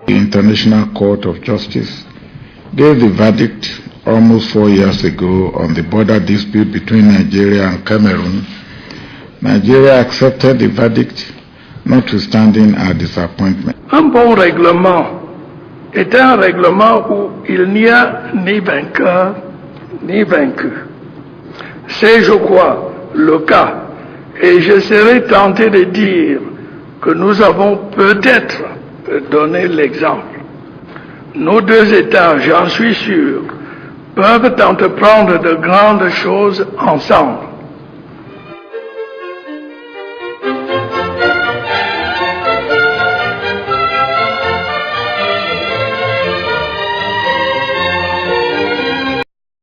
The International Court of Justice gave the verdict almost 4 years ago on the border dispute between Nigeria and Cameroun. Nigeria accepted the verdict, notwithstanding our disappointment. Un bon règlement est un règlement où il n'y a ni vainqueur ni vaincu. C'est, je crois, le cas, et je serais tenté de dire que nous avons peut-être donné l'exemple. Nos deux États, j'en suis sûr, peuvent entreprendre de grandes choses ensemble.